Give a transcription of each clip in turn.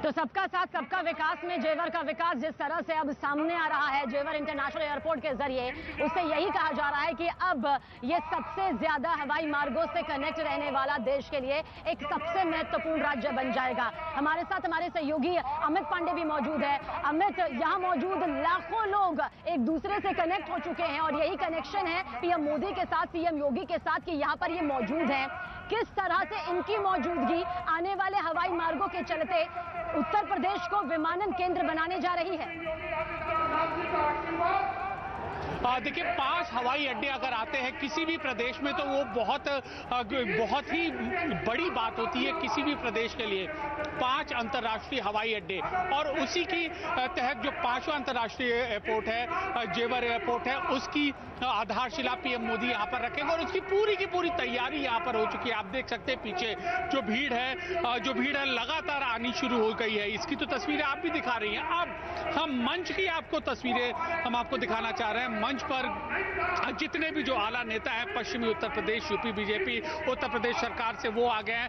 तो सबका साथ सबका विकास में जेवर का विकास जिस तरह से अब सामने आ रहा है जेवर इंटरनेशनल एयरपोर्ट के जरिए, उससे यही कहा जा रहा है कि अब ये सबसे ज्यादा हवाई मार्गों से कनेक्ट रहने वाला देश के लिए एक सबसे महत्वपूर्ण राज्य बन जाएगा। हमारे साथ हमारे सहयोगी अमित पांडे भी मौजूद है। अमित, यहाँ मौजूद लाखों लोग एक दूसरे से कनेक्ट हो चुके हैं और यही कनेक्शन है पीएम मोदी के साथ, सीएम योगी के साथ कि यहाँ पर ये मौजूद है। किस तरह से इनकी मौजूदगी आने वाले हवाई मार्गों के चलते उत्तर प्रदेश को विमानन केंद्र बनाने जा रही है? देखिए, 5 हवाई अड्डे अगर आते हैं किसी भी प्रदेश में तो वो बहुत ही बड़ी बात होती है किसी भी प्रदेश के लिए। 5 अंतर्राष्ट्रीय हवाई अड्डे और उसी की तहत जो 5वां अंतर्राष्ट्रीय एयरपोर्ट है, जेवर एयरपोर्ट है, उसकी आधारशिला पीएम मोदी यहाँ पर रखेंगे और उसकी पूरी की पूरी तैयारी यहाँ पर हो चुकी है। आप देख सकते हैं पीछे जो भीड़ है लगातार आनी शुरू हो गई है। इसकी तो तस्वीरें आप भी दिखा रही हैं। अब हम मंच की आपको तस्वीरें हम आपको दिखाना चाह रहे हैं। मंच पर जितने भी जो आला नेता हैं पश्चिमी उत्तर प्रदेश, यूपी बीजेपी, उत्तर प्रदेश सरकार से, वो आ गए हैं।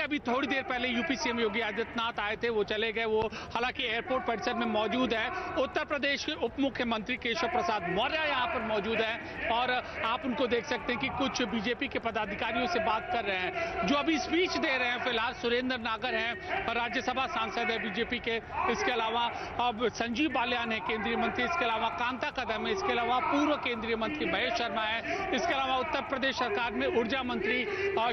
अभी थोड़ी देर पहले यूपी सीएम योगी आदित्यनाथ आए थे, वो चले गए। वो हालांकि एयरपोर्ट परिसर में मौजूद है। उत्तर प्रदेश के उप मुख्यमंत्री केशव प्रसाद मौर्य यहाँ पर मौजूद है और आप उनको देख सकते हैं कि कुछ बीजेपी के पदाधिकारियों से बात कर रहे हैं जो अभी स्पीच दे रहे हैं। फिलहाल सुरेंद्र नागर हैं, राज्यसभा सांसद है बीजेपी के। इसके अलावा अब संजीव बालियान है केंद्रीय मंत्री। इसके अलावा कांता कदम है। इसके अलावा पूर्व केंद्रीय मंत्री महेश शर्मा है। इसके अलावा उत्तर प्रदेश सरकार में ऊर्जा मंत्री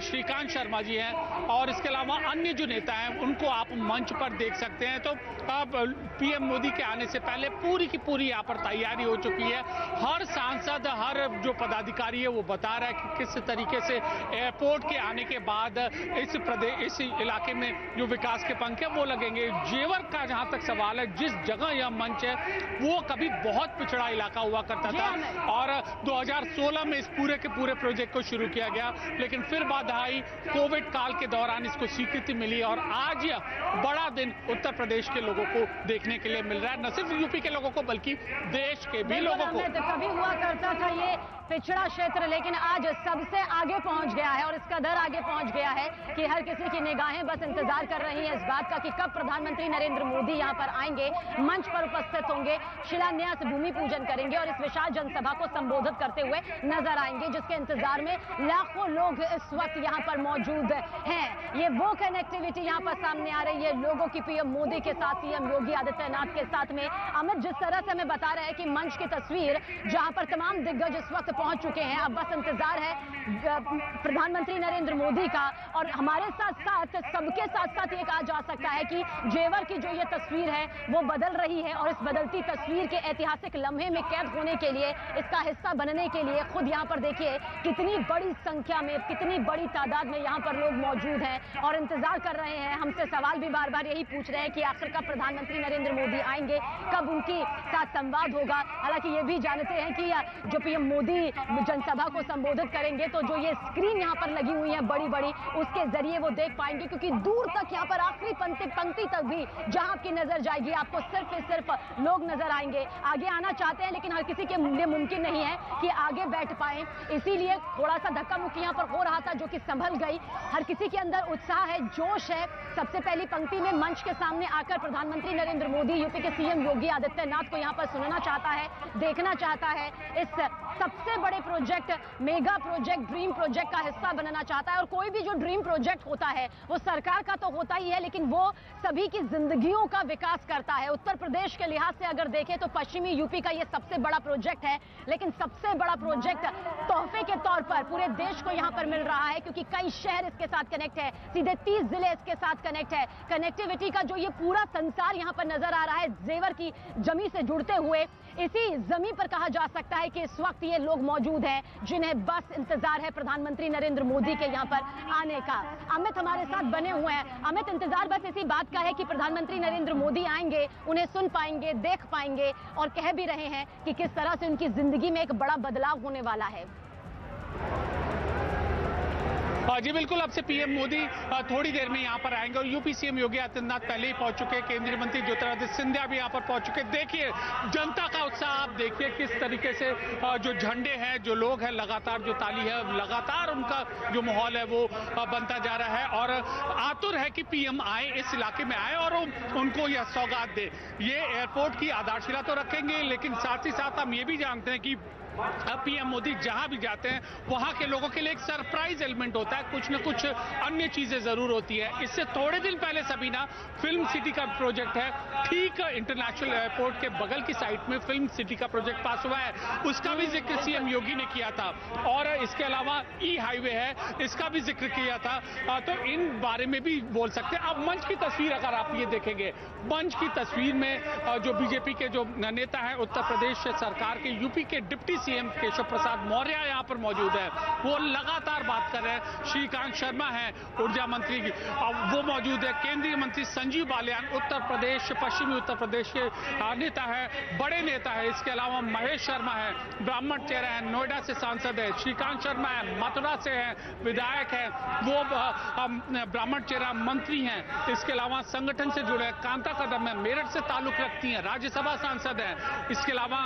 श्रीकांत शर्मा जी हैं और इसके अलावा अन्य जो नेता हैं उनको आप मंच पर देख सकते हैं। तो अब पीएम मोदी के आने से पहले पूरी की पूरी यहाँ पर तैयारी हो चुकी है। हर सांसद, हर जो पदाधिकारी है वो बता रहा है कि किस तरीके से एयरपोर्ट के आने के बाद इस इलाके में जो विकास के पंख है वो लगेंगे। जेवर का जहां तक सवाल है, जिस जगह यह मंच है वो कभी बहुत पिछड़ा इलाका हुआ करता था और 2016 में इस पूरे के पूरे प्रोजेक्ट को शुरू किया गया, लेकिन फिर बाधा आई। कोविड काल के दौरान इसको स्वीकृति मिली और आज यह बड़ा दिन उत्तर प्रदेश के लोगों को देखने के लिए मिल रहा है। न सिर्फ यूपी के लोगों को बल्कि देश के भी लोगों को। कभी हुआ करता था ये पिछड़ा क्षेत्र, लेकिन आज सबसे आगे पहुंच गया है और इस कदर आगे पहुंच गया है कि हर किसी की निगाहें बस इंतजार कर रही हैं इस बात का कि कब प्रधानमंत्री नरेंद्र मोदी यहां पर आएंगे, मंच पर उपस्थित होंगे, शिलान्यास भूमि पूजन करेंगे और इस विशाल जनसभा को संबोधित करते हुए नजर आएंगे, जिसके इंतजार में लाखों लोग इस वक्त यहां पर मौजूद हैं। ये वो कनेक्टिविटी यहां पर सामने आ रही है लोगों की पीएम मोदी के साथ, सीएम योगी आदित्यनाथ के साथ में। अमित, जिस तरह से हमें बता रहे हैं कि मंच की तस्वीर जहां पर तमाम दिग्गज इस वक्त पहुंच चुके हैं, अब बस इंतजार है प्रधानमंत्री नरेंद्र मोदी का। और हमारे साथ साथ सबके साथ साथ ये कहा जा सकता है कि जेवर की जो ये तस्वीर है वो बदल रही है और इस बदलती तस्वीर के ऐतिहासिक लम्हे में कैद होने के लिए, इसका हिस्सा बनने के लिए खुद यहाँ पर देखिए कितनी बड़ी संख्या में, कितनी बड़ी तादाद में यहाँ पर लोग मौजूद हैं और इंतजार कर रहे हैं। हमसे सवाल भी बार बार यही पूछ रहे हैं कि आखिर कब प्रधानमंत्री नरेंद्र मोदी आएंगे, कब उनकी साथ संवाद होगा। हालांकि ये भी जानते हैं कि जो पीएम मोदी जनसभा को संबोधित करेंगे तो जो ये स्क्रीन यहाँ पर लगी हुई है बड़ी बड़ी, उसके जरिए वो देख पाएंगे, क्योंकि दूर तक यहाँ पर आखिरी पंक्ति तक भी जहां आपकी नजर जाएगी आपको सिर्फ लोग नजर आएंगे। आगे आना चाहते हैं लेकिन हर किसी के लिए मुमकिन नहीं है कि आगे बैठ पाए, इसीलिए थोड़ा सा धक्का मुक्की यहाँ पर हो रहा था जो कि संभल गई। हर किसी के अंदर उत्साह है, जोश है। सबसे पहली पंक्ति में मंच के सामने आकर प्रधानमंत्री नरेंद्र मोदी यूपी के सीएम योगी आदित्यनाथ को यहाँ पर सुनना चाहता है, देखना चाहता है, इस सबसे बड़े project, mega project, dream project का हिस्सा बनना चाहता है। और कोई भी जो ड्रीम प्रोजेक्ट होता है वो सरकार का तो होता ही है, लेकिन वो सभी की जिंदगियों का विकास करता है। उत्तर प्रदेश के लिहाज से अगर देखें तो पश्चिमी यूपी का ये सबसे बड़ा प्रोजेक्ट है, लेकिन सबसे बड़ा प्रोजेक्ट तोहफे के तौर पर पूरे देश को यहाँ पर मिल रहा है, क्योंकि कई शहर इसके साथ कनेक्ट है, सीधे 30 जिले इसके साथ कनेक्ट है। कनेक्टिविटी का जो ये पूरा संसार यहाँ पर नजर आ रहा है जेवर की जमी से जुड़ते हुए, इसी जमी पर कहा जा सकता है कि इस वक्त ये लोग मौजूद हैं जिन्हें बस इंतजार है प्रधानमंत्री नरेंद्र मोदी के यहाँ पर आने का। अमित हमारे साथ बने हुए हैं। अमित, इंतजार बस इसी बात का है कि प्रधानमंत्री नरेंद्र मोदी आएंगे, उन्हें सुन पाएंगे, देख पाएंगे और कह भी रहे हैं कि किस तरह से उनकी जिंदगी में एक बड़ा बदलाव होने वाला है। जी बिल्कुल, अब से पीएम मोदी थोड़ी देर में यहाँ पर आएंगे और यूपी सीएम योगी आदित्यनाथ पहले ही पहुंच चुके हैं। केंद्रीय मंत्री ज्योतिरादित्य सिंधिया भी यहाँ पर पहुंच चुके हैं। देखिए जनता का उत्साह, आप देखिए किस तरीके से जो झंडे हैं, जो लोग हैं, लगातार जो ताली है, लगातार उनका जो माहौल है वो बनता जा रहा है और आतुर है है कि पीएम आए, इस इलाके में आए और उनको यह सौगात दे। ये एयरपोर्ट की आधारशिला तो रखेंगे, लेकिन साथ ही साथ हम ये भी जानते हैं कि अब पीएम मोदी जहां भी जाते हैं वहां के लोगों के लिए एक सरप्राइज एलिमेंट होता है, कुछ न कुछ अन्य चीजें जरूर होती है। इससे थोड़े दिन पहले सबीना फिल्म सिटी का प्रोजेक्ट है, ठीक इंटरनेशनल एयरपोर्ट के बगल की साइट में फिल्म सिटी का प्रोजेक्ट पास हुआ है, उसका भी जिक्र सीएम योगी ने किया था। और इसके अलावा ई हाईवे है, इसका भी जिक्र किया था। तो इन बारे में भी बोल सकते हैं। अब मंच की तस्वीर अगर आप ये देखेंगे, मंच की तस्वीर में जो बीजेपी के जो नेता है उत्तर प्रदेश सरकार के, यूपी के डिप्टी सीएम केशव प्रसाद मौर्य यहाँ पर मौजूद है। वो लगातार बात कर रहे हैं। श्रीकांत शर्मा है ऊर्जा मंत्री, वो मौजूद है। केंद्रीय मंत्री संजीव बालियान उत्तर प्रदेश, पश्चिमी उत्तर प्रदेश के नेता है, बड़े नेता है। इसके अलावा महेश शर्मा है, ब्राह्मण चेहरा है, नोएडा से सांसद है। श्रीकांत शर्मा है, मथुरा से है, विधायक है, वो ब्राह्मण चेहरा मंत्री हैं। इसके अलावा संगठन से जुड़े कांता कदम है, मेरठ से ताल्लुक रखती हैं, राज्यसभा सांसद है। इसके अलावा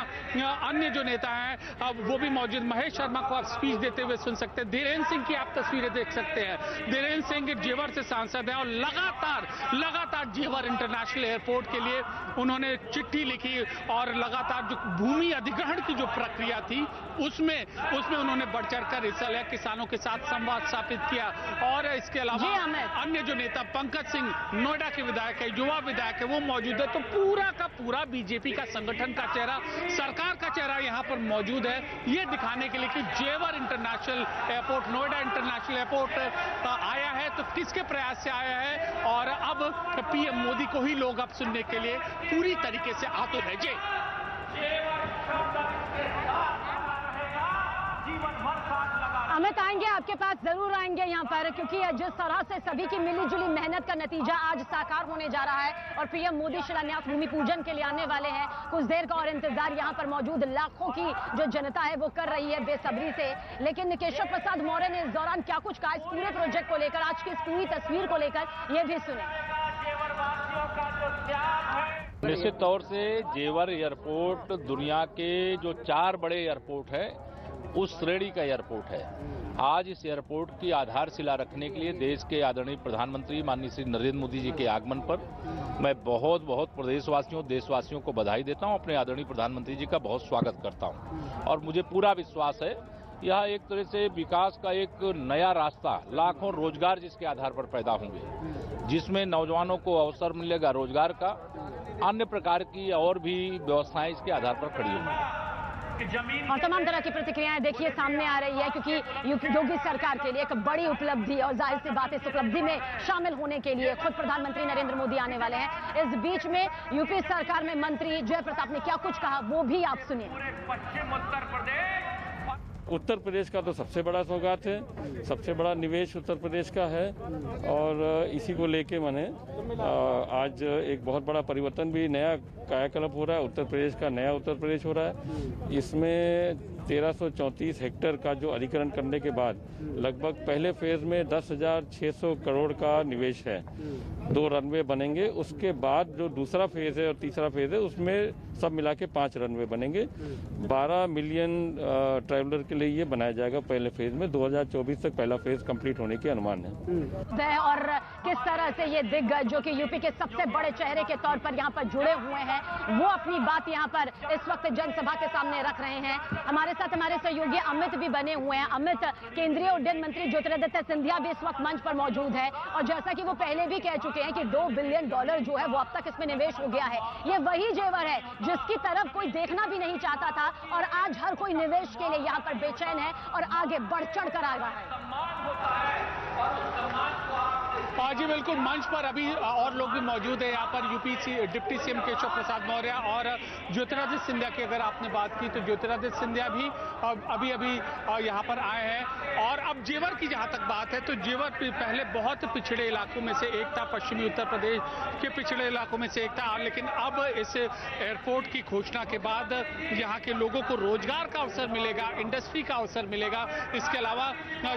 अन्य जो नेता हैं वो भी मौजूद। महेश शर्मा को आप स्पीच देते हुए सुन सकते हैं। धीरेन्द्र सिंह की आप तस्वीरें देख सकते हैं। धीरेन्द्र सिंह जेवर से सांसद है और लगातार जेवर इंटरनेशनल एयरपोर्ट के लिए उन्होंने चिट्ठी लिखी और लगातार जो भूमि अधिग्रहण की जो प्रक्रिया थी उसमें उन्होंने बढ़ चढ़कर हिस्सा लिया, किसानों के साथ संवाद स्थापित किया। और इसके अलावा अन्य जो नेता पंकज सिंह नोएडा के विधायक है, युवा विधायक है, वो मौजूद है। तो पूरा का पूरा बीजेपी का संगठन का चेहरा, सरकार का चेहरा यहाँ पर मौजूद है, ये दिखाने के लिए कि जेवर international airport, Noida international airport आया है तो किसके प्रयास से आया है। और अब पीएम मोदी को ही लोग अब सुनने के लिए पूरी तरीके से आतुर है। जी अमित, आएंगे आपके पास, जरूर आएंगे यहाँ पर, क्योंकि जिस तरह से सभी की मिलीजुली मेहनत का नतीजा आज साकार होने जा रहा है और पीएम मोदी शिलान्यास भूमि पूजन के लिए आने वाले हैं। कुछ देर का और इंतजार यहाँ पर मौजूद लाखों की जो जनता है वो कर रही है बेसब्री से। लेकिन केशव प्रसाद मौर्य ने इस दौरान क्या कुछ कहा इस पूरे प्रोजेक्ट को लेकर, आज की इस पूरी तस्वीर को लेकर, ये भी सुने। निश्चित तौर से जेवर एयरपोर्ट दुनिया के जो 4 बड़े एयरपोर्ट है उस श्रेणी का एयरपोर्ट है। आज इस एयरपोर्ट की आधारशिला रखने के लिए देश के आदरणीय प्रधानमंत्री माननीय श्री नरेंद्र मोदी जी के आगमन पर मैं बहुत प्रदेशवासियों, देशवासियों को बधाई देता हूं। अपने आदरणीय प्रधानमंत्री जी का बहुत स्वागत करता हूं और मुझे पूरा विश्वास है यह एक तरह से विकास का एक नया रास्ता, लाखों रोजगार जिसके आधार पर पैदा होंगे, जिसमें नौजवानों को अवसर मिलेगा रोजगार का, अन्य प्रकार की और भी व्यवस्थाएं इसके आधार पर खड़ी होंगी। और तमाम तरह की प्रतिक्रियाएं देखिए सामने आ रही है, क्योंकि योगी सरकार के लिए एक बड़ी उपलब्धि और जाहिर सी बात इस उपलब्धि में शामिल होने के लिए खुद प्रधानमंत्री नरेंद्र मोदी आने वाले हैं। इस बीच में यूपी सरकार में मंत्री जय प्रताप ने क्या कुछ कहा वो भी आप सुनिए। पश्चिम उत्तर प्रदेश का तो सबसे बड़ा सौगात है, सबसे बड़ा निवेश उत्तर प्रदेश का है और इसी को लेके मैंने आज एक बहुत बड़ा परिवर्तन भी, नया कायाकल्प हो रहा है। उत्तर प्रदेश का नया उत्तर प्रदेश हो रहा है। इसमें 1334 हेक्टेयर का जो अधिग्रहण करने के बाद लगभग पहले फेज में 10,600 करोड़ का निवेश है। 2 रनवे बनेंगे, उसके बाद जो दूसरा फेज है और तीसरा फेज है उसमें सब मिला के 5 रनवे बनेंगे। 12 मिलियन ट्रैवलर के लिए ये बनाया जाएगा पहले फेज में। 2024 तक पहला फेज कंप्लीट होने के अनुमान है। और किस तरह से ये दिग्गज जो कि यूपी के सबसे बड़े चेहरे के तौर पर यहाँ पर जुड़े हुए हैं वो अपनी बात यहाँ पर इस वक्त जनसभा के सामने रख रहे हैं। हमारे साथ हमारे सहयोगी अमित भी बने हुए हैं। अमित, केंद्रीय उड्डयन मंत्री ज्योतिरादित्य सिंधिया भी इस वक्त मंच पर मौजूद है और जैसा कि वो पहले भी कह चुके हैं कि $2 बिलियन जो है वो अब तक इसमें निवेश हो गया है। ये वही जेवर है जिसकी तरफ कोई देखना भी नहीं चाहता था और आज हर कोई निवेश के लिए यहाँ पर बेचैन है और आगे बढ़ चढ़ कर आ रहा है। जी बिल्कुल, मंच पर अभी और लोग भी मौजूद है। यहाँ पर UP deputy CM Keshav Prasad Maurya और ज्योतिरादित्य सिंधिया की अगर आपने बात की तो ज्योतिरादित्य सिंधिया भी अभी यहाँ पर आए हैं। और अब जेवर की जहाँ तक बात है तो जेवर पहले बहुत पिछड़े इलाकों में से एक था, पश्चिमी उत्तर प्रदेश के पिछड़े इलाकों में से एक था, लेकिन अब इस एयरपोर्ट की घोषणा के बाद यहाँ के लोगों को रोजगार का अवसर मिलेगा, इंडस्ट्री का अवसर मिलेगा। इसके अलावा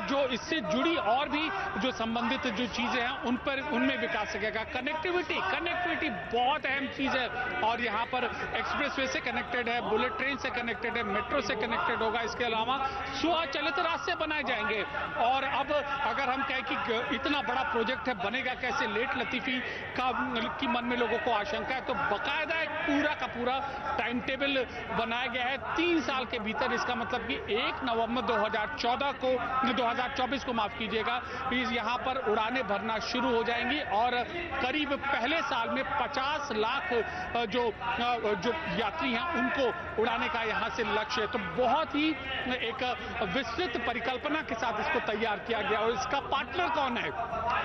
जो इससे जुड़ी और भी जो संबंधित जो चीजें हैं उनमें विकास सकेगा। कनेक्टिविटी बहुत अहम चीज है और यहाँ पर एक्सप्रेसवे से कनेक्टेड है, बुलेट ट्रेन से कनेक्टेड है, मेट्रो से कनेक्टेड होगा। इसके अलावा स्वचालित रास्ते बनाए जाएंगे। और अब अगर हम कहें कि इतना बड़ा प्रोजेक्ट है, बनेगा कैसे, लेट लतीफी की मन में लोगों को आशंका है, तो बकायदा एक पूरा का पूरा टाइम टेबल बनाया गया है 3 साल के भीतर। इसका मतलब कि 1 नवंबर 2024 को माफ कीजिएगा, यहाँ पर उड़ानें भरना शुरू हो जाएंगी और करीब पहले साल में 50 लाख जो यात्री हैं उनको उड़ाने का यहाँ से लक्ष्य है। तो बहुत ही एक विस्तृत परिकल्पना के साथ इसको तैयार किया गया। और इसका पार्टनर कौन है,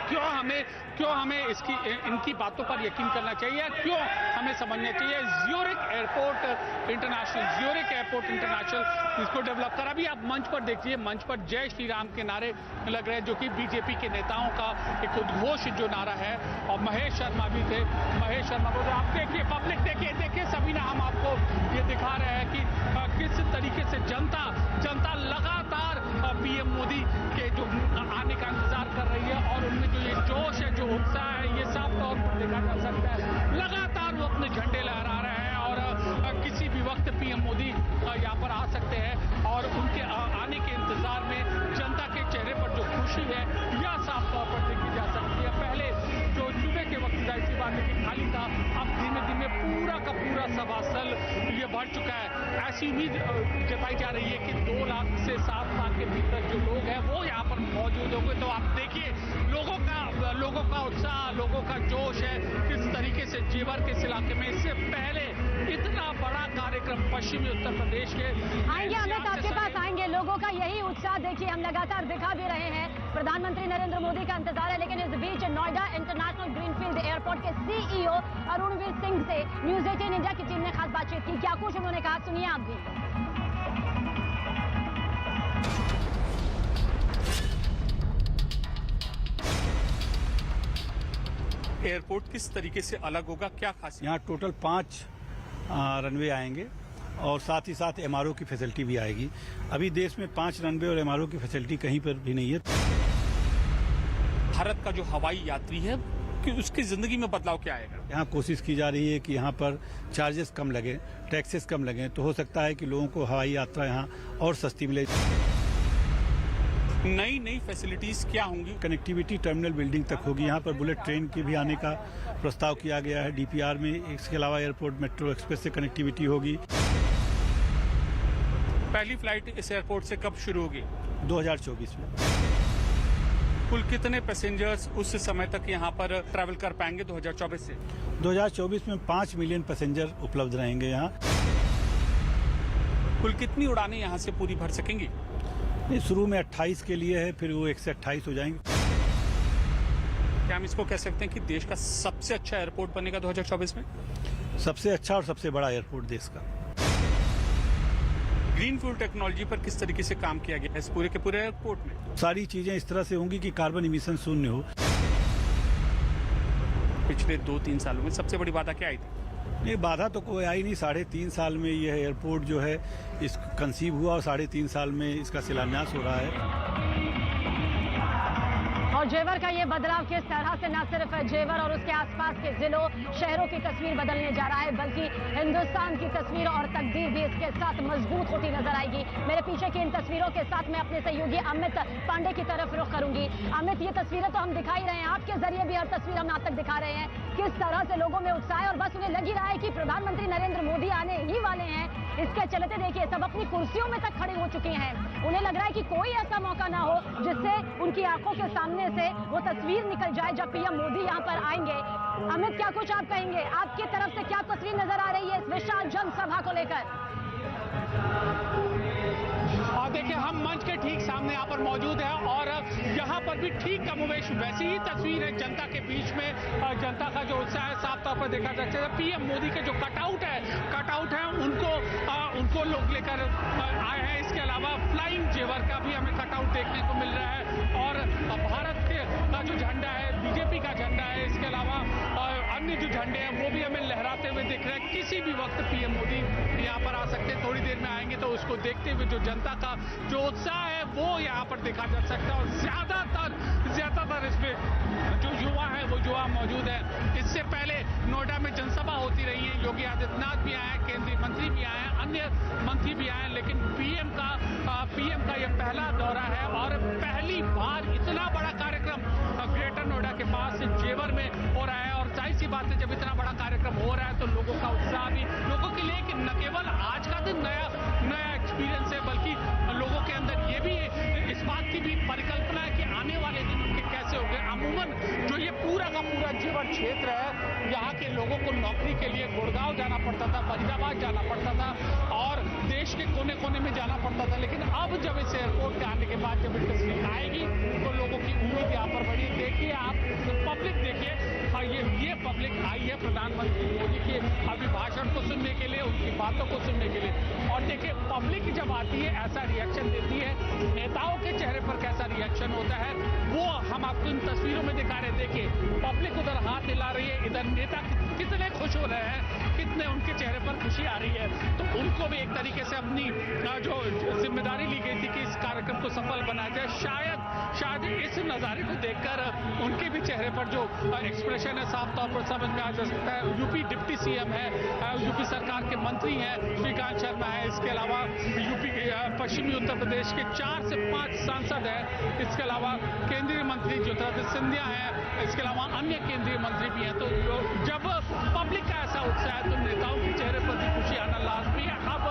क्यों हमें इनकी बातों पर यकीन करना चाहिए, क्यों हमें समझना चाहिए। ज़्यूरिक एयरपोर्ट इंटरनेशनल इसको डेवलप करा। अभी आप मंच पर देखिए, मंच पर जय श्री राम के नारे लग रहे हैं, जो कि बीजेपी के नेताओं का एक उद्घोष जो नारा है। और महेश शर्मा भी थे, महेश शर्मा को आप देखिए, पब्लिक देखिए सभी ना, हम आपको ये दिखा रहे हैं कि किस तरीके से जनता लगातार पीएम मोदी के जो आने का इंतजार कर रही है और उनमें जो ये जोश है, जो उत्साह है, ये साफ तौर पर देखा जा सकता है। लगातार वो अपने झंडे लहरा रहे हैं और किसी भी वक्त पीएम मोदी यहाँ पर आ सकते हैं और उनके आने के इंतजार में जनता के चेहरे पर जो खुशी है यह साफ तौर पर देखी जा सकती है। पहले जो सुबह के वक्त जाहिर सी बात है कि खाली था, अब धीमे धीमे पूरा का पूरा सभास्थल ये भर चुका है। ऐसी उम्मीद जताई जा रही है कि 2 लाख से 7 लाख के भीतर जो लोग हैं वो यहाँ पर मौजूद होंगे। तो आप देखिए लोगों का उत्साह, लोगों का जोश है, किस तरीके से जेवर के इस इलाके में इससे पहले इतना बड़ा कार्यक्रम पश्चिमी उत्तर प्रदेश के आएंगे। अमित आपके पास आएंगे, लोगों का यही उत्साह देखिए हम लगातार दिखा भी रहे हैं। प्रधानमंत्री नरेंद्र मोदी का इंतजार है, लेकिन इस बीच नोएडा इंटरनेशनल ग्रीनफील्ड एयरपोर्ट के सीईओ अरुणवीर सिंह से न्यूज 18 इंडिया की टीम ने खास बातचीत की। क्या कुछ उन्होंने कहा, सुनिए आप भी। एयरपोर्ट किस तरीके से अलग होगा, क्या खासियत? यहाँ टोटल 5 रनवे आएंगे और साथ ही साथ एमआरओ की फैसिलिटी भी आएगी। अभी देश में 5 रनवे और एमआरओ की फैसिलिटी कहीं पर भी नहीं है। भारत का जो हवाई यात्री है कि उसकी जिंदगी में बदलाव क्या आएगा? यहाँ कोशिश की जा रही है कि यहाँ पर चार्जेस कम लगे, टैक्सेस कम लगे, तो हो सकता है कि लोगों को हवाई यात्रा यहाँ और सस्ती मिले। नई फैसिलिटीज क्या होंगी? कनेक्टिविटी टर्मिनल बिल्डिंग तक होगी। यहाँ पर बुलेट ट्रेन के भी आने का प्रस्ताव किया गया है डीपीआर में। इसके अलावा एयरपोर्ट मेट्रो एक्सप्रेस से कनेक्टिविटी होगी। पहली फ्लाइट इस एयरपोर्ट से कब शुरू होगी? 2024 में। कुल कितने पैसेंजर्स उस समय तक यहाँ पर ट्रैवल कर पाएंगे 2024 से? 2024 में 5 मिलियन पैसेंजर उपलब्ध रहेंगे यहाँ। कुल कितनी उड़ानें यहाँ से पूरी भर सकेंगी? शुरू में 28 के लिए है, फिर वो 128 हो जाएंगे। क्या हम इसको कह सकते हैं कि देश का सबसे अच्छा एयरपोर्ट बनेगा 2024 में? सबसे अच्छा और सबसे बड़ा एयरपोर्ट देश का। ग्रीनफील्ड टेक्नोलॉजी पर किस तरीके से काम किया गया है इस पूरे के पूरे एयरपोर्ट में? सारी चीजें इस तरह से होंगी कि कार्बन इमिशन शून्य हो। पिछले 2-3 सालों में सबसे बड़ी बाधा क्या आई थी? नहीं, बाधा तो कोई आई नहीं। 3.5 साल में यह एयरपोर्ट जो है इस कंसीव हुआ और 3.5 साल में इसका शिलान्यास हो रहा है। और जेवर का ये बदलाव किस तरह से न सिर्फ जेवर और उसके आसपास के जिलों शहरों की तस्वीर बदलने जा रहा है, बल्कि हिंदुस्तान की तस्वीर और तकदीर भी इसके साथ मजबूत होती नजर आएगी। मेरे पीछे की इन तस्वीरों के साथ मैं अपने सहयोगी अमित पांडे की तरफ रुख करूंगी। अमित, ये तस्वीरें तो हम दिखा ही रहे हैं, आपके जरिए भी हर तस्वीर हम आप तक दिखा रहे हैं। किस तरह से लोगों में उत्साह है और बस उन्हें लग ही रहा है कि प्रधानमंत्री नरेंद्र मोदी आने ही वाले हैं। इसके चलते देखिए सब अपनी कुर्सियों में तक खड़े हो चुके हैं। उन्हें लग रहा है कि कोई ऐसा मौका ना हो जिससे उनकी आंखों के सामने से वो तस्वीर निकल जाए जब पीएम मोदी यहाँ पर आएंगे। अमित, क्या कुछ आप कहेंगे, आपकी तरफ से क्या तस्वीर नजर आ रही है इस विशाल जनसभा को लेकर? देखिए, हम मंच के ठीक सामने यहाँ पर मौजूद है और यहाँ पर भी ठीक कमोवेश वैसी ही तस्वीर है। जनता के बीच में जनता का जो उत्साह है साफ तौर पर देखा जा सकता है। पीएम मोदी के जो कटआउट है उनको लोग लेकर आए हैं। इसके अलावा फ्लाइंग जेवर का भी हमें कटआउट देखने को मिल रहा है और भारत का जो झंडा है, बीजेपी का झंडा है, इसके अलावा अन्य जो झंडे हैं वो भी हमें लहराते हुए दिख रहे हैं। किसी भी वक्त पीएम मोदी यहाँ पर आ सकते हैं, थोड़ी देर में आएंगे तो उसको देखते हुए जो जनता का जो उत्साह है वो यहाँ पर देखा जा सकता है। और ज्यादातर इसमें जो युवा है वो युवा मौजूद है। इससे पहले नोएडा में जनसभा होती रही है, योगी आदित्यनाथ भी आए, केंद्रीय मंत्री भी आए, अन्य मंत्री भी आए, लेकिन पीएम का यह पहला दौरा है और पहली बार इतना बड़ा कार्यक्रम ग्रेटर नोएडा के पास जेवर में हो रहा है। और जाहिर सी बात है, जब इतना बड़ा कार्यक्रम हो रहा है तो लोगों का उत्साह भी लोगों के लिए न केवल आज का दिन नया एक्सपीरियंस है, बल्कि लोगों के अंदर ये भी इस बात की भी परिकल्पना है कि आने वाले दिन उनके कैसे होंगे। अमूमन जो ये पूरा का पूरा जेवर क्षेत्र है, यहाँ के लोगों को नौकरी के लिए गुड़गांव जाना पड़ता था, फरीदाबाद जाना पड़ता था और देश के कोने कोने में जाना पड़ता था। लेकिन अब जब इस एयरपोर्ट के आने के बाद जब तस्वीर आएगी तो लोगों की उम्मीद यहाँ पर बढ़ी। देखिए आप पब्लिक देखिए, ये पब्लिक आई है प्रधानमंत्री मोदी के अभिभाषण को सुनने के लिए, उनकी बातों को सुनने के लिए। और देखिए पब्लिक जब आती है ऐसा रिएक्शन देती है, नेताओं के चेहरे पर कैसा रिएक्शन होता है वो हम आपको इन तस्वीरों में दिखा रहे हैं। देखिए पब्लिक उधर हाथ हिला रही है, इधर नेता कितने खुश हो रहे हैं, कितने उनके चेहरे पर खुशी आ रही है। तो उनको भी एक तरीके से अपनी जो जिम्मेदारी ली गई थी कि इस कार्यक्रम को सफल बनाया जाए, शायद इस नजारे को देखकर उनके भी चेहरे पर जो एक्सप्रेशन है साफ तौर पर समझ में आ जा सकता है। यूपी डिप्टी सीएम है, यूपी सरकार के मंत्री हैं, श्रीकांत शर्मा है, इसके अलावा यूपी पश्चिमी उत्तर प्रदेश के 4 से 5 सांसद हैं, इसके अलावा केंद्रीय मंत्री ज्योतिरादित्य सिंधिया हैं, इसके अलावा अन्य केंद्रीय मंत्री भी हैं। तो जब पब्लिक का ऐसा उत्साह है तो नेताओं के चेहरे पर भी खुशी आना लाजमी है। अब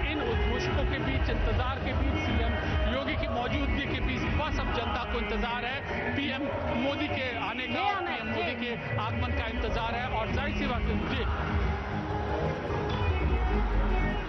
इन उद्घोषकों के बीच, इंतजार के बीच, सीएम योगी की मौजूदगी के बीच बस अब जनता को इंतजार है पीएम मोदी के आने का, पीएम मोदी के आगमन का इंतजार है। और जाहिर सी बात है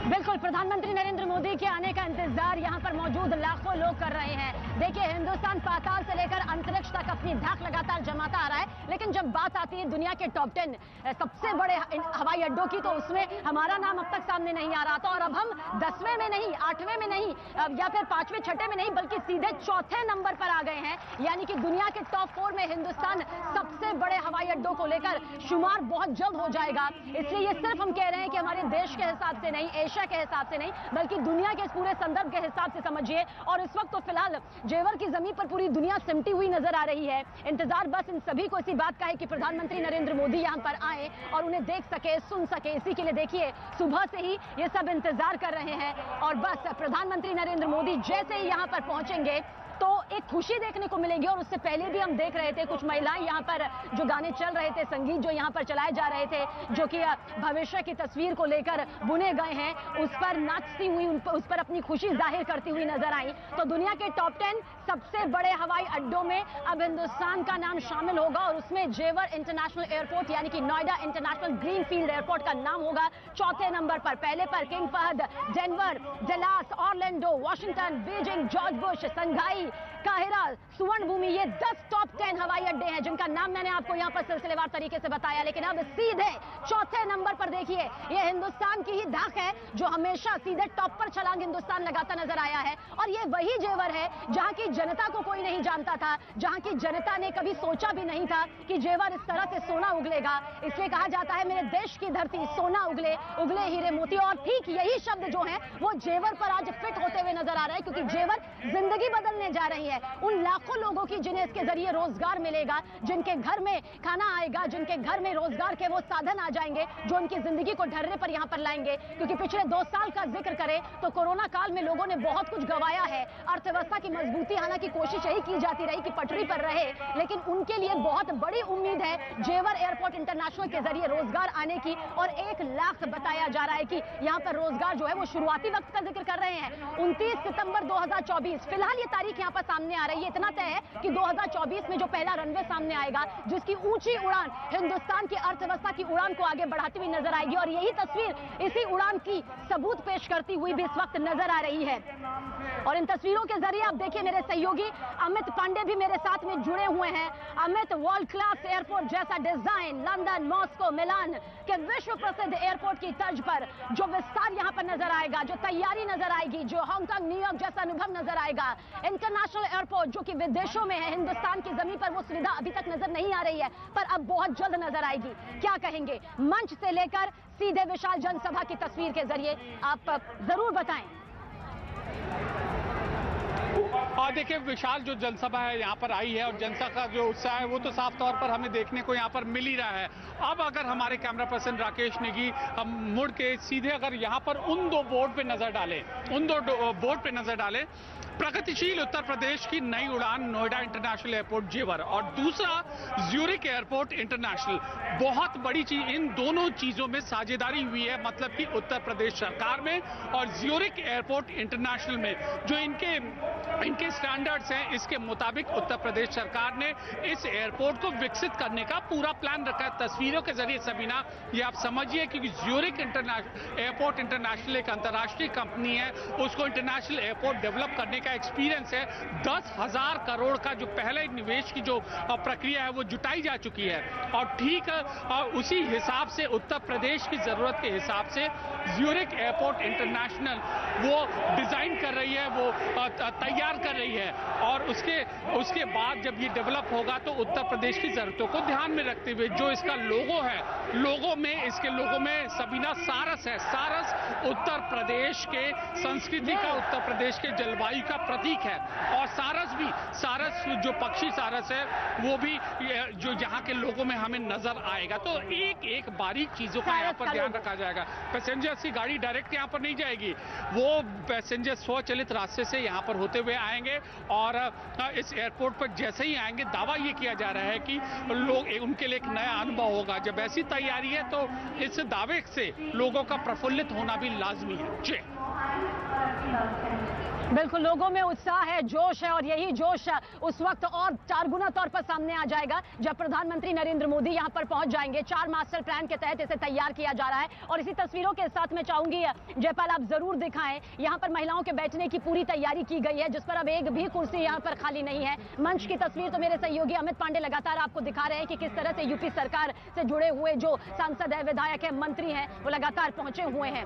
बिल्कुल प्रधानमंत्री नरेंद्र मोदी के आने का इंतजार यहाँ पर मौजूद लाखों लोग कर रहे हैं। देखिए हिंदुस्तान पाताल से लेकर अंतरिक्ष तक अपनी धाक लगातार जमाता आ रहा है, लेकिन जब बात आती है दुनिया के टॉप 10 सबसे बड़े हवाई अड्डों की तो उसमें हमारा नाम अब तक सामने नहीं आ रहा था। और अब हम 10वें में नहीं, 8वें में नहीं या फिर 5वें 6ठे में नहीं, बल्कि सीधे 4थे नंबर पर आ गए हैं। यानी कि दुनिया के टॉप 4 में हिंदुस्तान सबसे बड़े हवाई अड्डों को लेकर शुमार बहुत जल्द हो जाएगा। इसलिए ये सिर्फ हम कह रहे हैं कि हमारे देश के हिसाब से नहीं, एशिया के हिसाब से नहीं, बल्कि दुनिया के इस पूरे संदर्भ के हिसाब से समझिए। और इस वक्त तो फिलहाल जेवर की जमीन पर पूरी दुनिया सिमटी हुई नजर आ रही है। इंतजार बस इन सभी को इसी बात का है कि प्रधानमंत्री नरेंद्र मोदी यहां पर आए और उन्हें देख सके, सुन सके। इसी के लिए देखिए सुबह से ही ये सब इंतजार कर रहे हैं और बस प्रधानमंत्री नरेंद्र मोदी जैसे ही यहां पर पहुंचेंगे तो एक खुशी देखने को मिलेगी। और उससे पहले भी हम देख रहे थे कुछ महिलाएं यहाँ पर जो गाने चल रहे थे, संगीत जो यहाँ पर चलाए जा रहे थे, जो कि भविष्य की तस्वीर को लेकर बुने गए हैं, उस पर नाचती हुई, उस पर अपनी खुशी जाहिर करती हुई नजर आई। तो दुनिया के टॉप 10 सबसे बड़े हवाई अड्डों में अब हिंदुस्तान का नाम शामिल होगा और उसमें जेवर इंटरनेशनल एयरपोर्ट यानी कि नोएडा इंटरनेशनल ग्रीनफील्ड एयरपोर्ट का नाम होगा 4थे नंबर पर। पहले पर King Fahd, Denver, Dallas, Orlando, Washington, Beijing, George Bush, Shanghai, काहिरा, सुवर्ण भूमि, ये 10 टॉप 10 हवाई अड्डे हैं जिनका नाम मैंने आपको यहाँ पर सिलसिलेवार तरीके से बताया। लेकिन अब सीधे 4थे नंबर पर देखिए, ये हिंदुस्तान की ही धाक है जो हमेशा सीधे टॉप पर छलांग हिंदुस्तान लगाता नजर आया है। और ये वही जेवर है जहां की जनता को कोई नहीं जानता था, जहां की जनता ने कभी सोचा भी नहीं था कि जेवर इस तरह से सोना उगलेगा। इसलिए कहा जाता है मेरे देश की धरती सोना उगले, उगले हीरे मोती। और ठीक यही शब्द जो है वो जेवर पर आज फिट होते हुए नजर आ रहा है, क्योंकि जेवर जिंदगी बदलने जा रही है उन लाखों लोगों की जिन्हें इसके जरिए रोजगार मिलेगा, जिनके घर में खाना आएगा, जिनके घर में रोजगार के वो साधन आ जाएंगे जो उनकी जिंदगी को ढर्रे पर यहां पर लाएंगे। क्योंकि पिछले 2 साल का जिक्र करें तो कोरोना काल में लोगों ने बहुत कुछ गंवाया है। अर्थव्यवस्था की मजबूती हालांकि कोशिश यही की जाती रही कि पटरी पर रहे, लेकिन उनके लिए बहुत बड़ी उम्मीद है जेवर एयरपोर्ट इंटरनेशनल के जरिए रोजगार आने की। और 1 लाख बताया जा रहा है कि यहां पर रोजगार जो है वो शुरुआती वक्त का जिक्र कर रहे हैं 29 सितंबर 2024। फिलहाल ये तारीख यहां पर सामने आ रही है। इतना तय है कि 2024 में जो पहला रनवे सामने आएगा जिसकी ऊंची उड़ान हिंदुस्तान की अर्थव्यवस्था की उड़ान को आगे बढ़ाती हुई नजर आएगी। और यही तस्वीर इसी उड़ान की सबूत पेश करती हुई भी इस वक्त नजर आ रही है। और इन तस्वीरों के जरिए आप देखिए मेरे सहयोगी अमित पांडे भी मेरे साथ में जुड़े हुए हैं। अमित, वर्ल्ड क्लास एयरपोर्ट जैसा डिजाइन लंदन, मॉस्को, मिलान के विश्व प्रसिद्ध एयरपोर्ट की तर्ज पर जो विस्तार यहां पर नजर आएगा, जो तैयारी नजर आएगी, जो हांगकांग, न्यूयॉर्क जैसा अनुभव नजर आएगा, इंटरनेशनल एयरपोर्ट जो कि विदेशों में है, हिंदुस्तान की जमीन पर वो सुविधा अभी तक नजर नहीं आ रही है, पर अब बहुत जल्द नजर आएगी। क्या कहेंगे? मंच से लेकर सीधे विशाल जनसभा की तस्वीर के जरिए आप जरूर बताएं। और देखिए, विशाल जो जनसभा है यहाँ पर आई है और जनता का जो उत्साह है वो तो साफ तौर पर हमें देखने को यहाँ पर मिल ही रहा है। अब अगर हमारे कैमरा पर्सन राकेश नेगी मुड़ के सीधे अगर यहाँ पर उन दो बोर्ड पे नजर डालें, प्रगतिशील उत्तर प्रदेश की नई उड़ान नोएडा इंटरनेशनल एयरपोर्ट जेवर और दूसरा ज्यूरिक एयरपोर्ट इंटरनेशनल, बहुत बड़ी चीज इन दोनों चीजों में साझेदारी हुई है, मतलब कि उत्तर प्रदेश सरकार में और ज्यूरिक एयरपोर्ट इंटरनेशनल में जो इनके स्टैंडर्ड्स हैं, इसके मुताबिक उत्तर प्रदेश सरकार ने इस एयरपोर्ट को विकसित करने का पूरा प्लान रखा है। तस्वीरों के जरिए सबीना ये आप समझिए कि ज्यूरिक एयरपोर्ट इंटरनेशनल एक अंतर्राष्ट्रीय कंपनी है, उसको इंटरनेशनल एयरपोर्ट डेवलप करने का एक्सपीरियंस है। 10,000 करोड़ का जो पहले निवेश की जो प्रक्रिया है वो जुटाई जा चुकी है और ठीक उसी हिसाब से उत्तर प्रदेश की जरूरत के हिसाब से ज्यूरिक एयरपोर्ट इंटरनेशनल वो डिजाइन कर रही है, वो तैयार कर रही है और उसके बाद जब ये डेवलप होगा तो उत्तर प्रदेश की जरूरतों को ध्यान में रखते हुए जो इसका लोगो है, इसके लोगो में सबीना सारस है। सारस उत्तर प्रदेश के संस्कृति का, उत्तर प्रदेश के जलवायु का प्रतीक है और सारस जो पक्षी सारस है वो भी जो यहाँ के लोगों में हमें नजर आएगा। तो एक बारीक चीजों का यहाँ पर ध्यान रखा जाएगा। पैसेंजर्स की गाड़ी डायरेक्ट यहाँ पर नहीं जाएगी, वो पैसेंजर स्वचालित रास्ते से यहाँ पर होते हुए आएंगे और इस एयरपोर्ट पर जैसे ही आएंगे दावा ये किया जा रहा है कि उनके लिए एक नया अनुभव होगा। जब ऐसी तैयारी है तो इस दावे से लोगों का प्रफुल्लित होना भी लाजमी है। जी बिल्कुल, लोगों में उत्साह है, जोश है और यही जोश उस वक्त और 4 गुना तौर पर सामने आ जाएगा जब प्रधानमंत्री नरेंद्र मोदी यहां पर पहुंच जाएंगे। 4 मास्टर प्लान के तहत इसे तैयार किया जा रहा है और इसी तस्वीरों के साथ मैं चाहूंगी जयपाल आप जरूर दिखाएं, यहां पर महिलाओं के बैठने की पूरी तैयारी की गई है जिस पर अब एक भी कुर्सी यहां पर खाली नहीं है। मंच की तस्वीर तो मेरे सहयोगी अमित पांडे लगातार आपको दिखा रहे हैं कि किस तरह से यूपी सरकार से जुड़े हुए जो सांसद है, विधायक है, मंत्री हैं, वो लगातार पहुंचे हुए हैं।